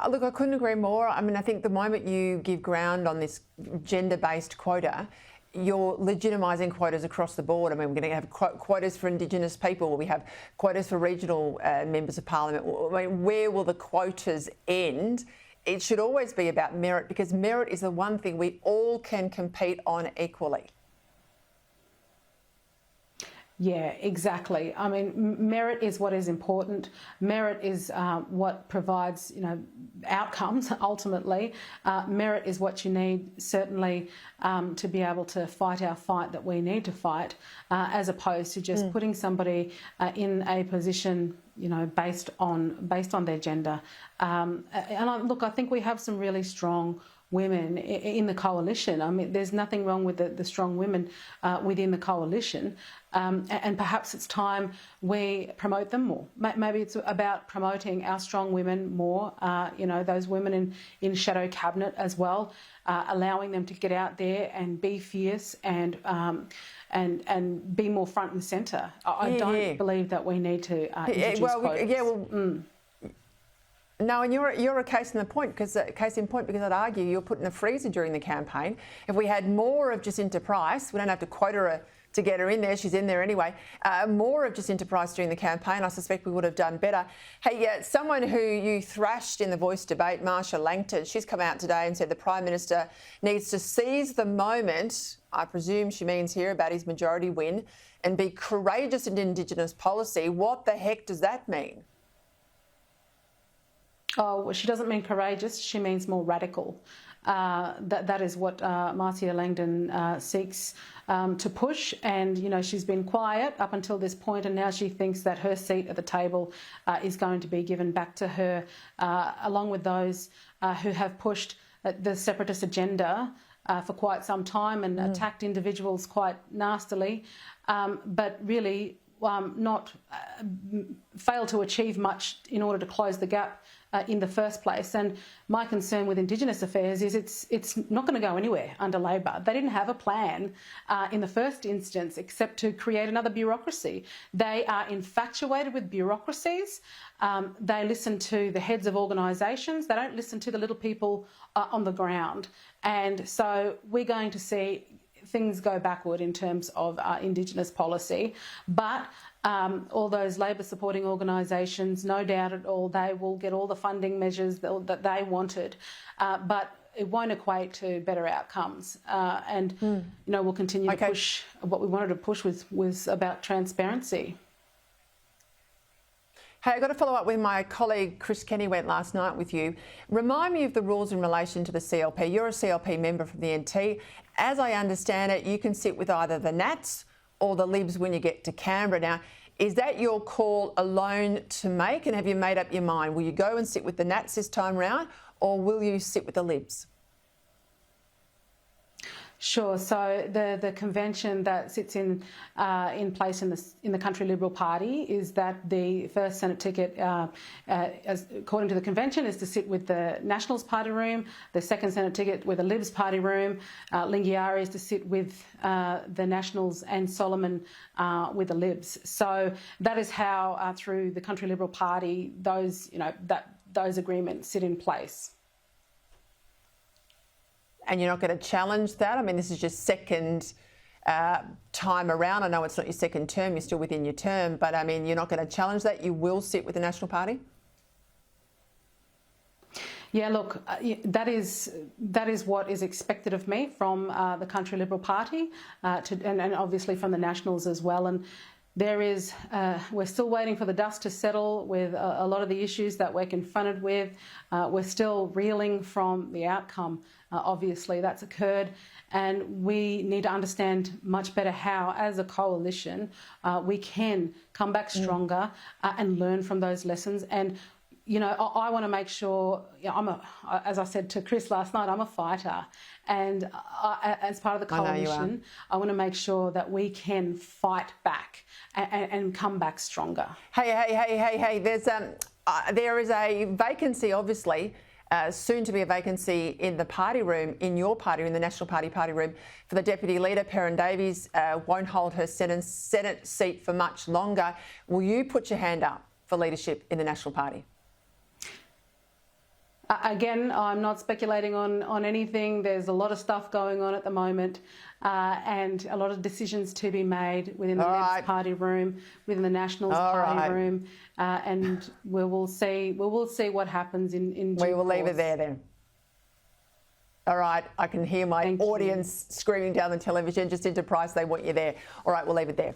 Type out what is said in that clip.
Look, I couldn't agree more. I mean, I think the moment you give ground on this gender-based quota, you're legitimising quotas across the board. I mean, we're going to have quotas for Indigenous people. We have quotas for regional members of Parliament. I mean, where will the quotas end? It should always be about merit, because merit is the one thing we all can compete on equally. Yeah, exactly. I mean, merit is what is important. Merit is what provides, outcomes ultimately. Merit is what you need, certainly, to be able to fight our fight that we need to fight, as opposed to just putting somebody in a position, based on their gender. Look, I think we have some really strong women in the coalition. I mean, there's nothing wrong with the strong women within the coalition, and perhaps it's time we promote them more. Maybe it's about promoting our strong women more, those women in shadow cabinet as well, allowing them to get out there and be fierce and be more front and centre. I don't believe that we need to introduce quotas. No, and you're a case in point, because I'd argue you're put in a freezer during the campaign. If we had more of Jacinta Price, we don't have to quota her to get her in there, she's in there anyway, more of Jacinta Price during the campaign, I suspect we would have done better. Hey, someone who you thrashed in the Voice debate, Marsha Langton, she's come out today and said the Prime Minister needs to seize the moment, I presume she means here about his majority win, and be courageous in Indigenous policy. What the heck does that mean? Oh, well, she doesn't mean courageous, she means more radical. That is what Marsha Langton seeks to push, and she's been quiet up until this point, and now she thinks that her seat at the table is going to be given back to her, along with those who have pushed the separatist agenda for quite some time and attacked individuals quite nastily, but really not failed to achieve much in order to close the gap in the first place. And my concern with Indigenous affairs is it's not going to go anywhere under Labor. They didn't have a plan in the first instance except to create another bureaucracy. They are infatuated with bureaucracies. They listen to the heads of organisations. They don't listen to the little people on the ground. And so we're going to see things go backward in terms of Indigenous policy. But all those Labor supporting organisations, no doubt at all, they will get all the funding measures that they wanted, but it won't equate to better outcomes. We'll continue to push. What we wanted to push was about transparency. Hey, I've got to follow up with my colleague Chris Kenny went last night with you. Remind me of the rules in relation to the CLP. You're a CLP member from the NT. As I understand it, you can sit with either the Nats or the Libs when you get to Canberra. Now, is that your call alone to make, and have you made up your mind? Will you go and sit with the Nats this time round, or will you sit with the Libs? Sure. So the convention that sits in place in the Country Liberal Party is that the first Senate ticket, according to the convention, is to sit with the Nationals Party room. The second Senate ticket with the Libs Party room. Lingiari is to sit with the Nationals, and Solomon with the Libs. So that is how, through the Country Liberal Party, those agreements sit in place. And you're not going to challenge that? I mean, this is your second time around. I know it's not your second term, you're still within your term, but I mean, you're not going to challenge that? You will sit with the National Party? Yeah, look, that is what is expected of me from the Country Liberal Party, and obviously from the Nationals as well. And there is, we're still waiting for the dust to settle with a lot of the issues that we're confronted with. We're still reeling from the outcome, obviously, that's occurred. And we need to understand much better how, as a coalition, we can come back stronger and learn from those lessons. And I want to make sure, as I said to Chris last night, I'm a fighter. And as part of the coalition, I want to make sure that we can fight back and come back stronger. Hey, there is a vacancy, obviously, soon to be a vacancy in the party room, in your party, in the National Party room, for the Deputy Leader. Perrin Davies won't hold her Senate seat for much longer. Will you put your hand up for leadership in the National Party? Again, I'm not speculating on anything. There's a lot of stuff going on at the moment, and a lot of decisions to be made within the Labor Party room, within the Nationals Party room, and we will see what happens in due We will leave course. it there then. All right, I can hear my audience screaming down the television. Jacinta Price, they want you there. All right, we'll leave it there.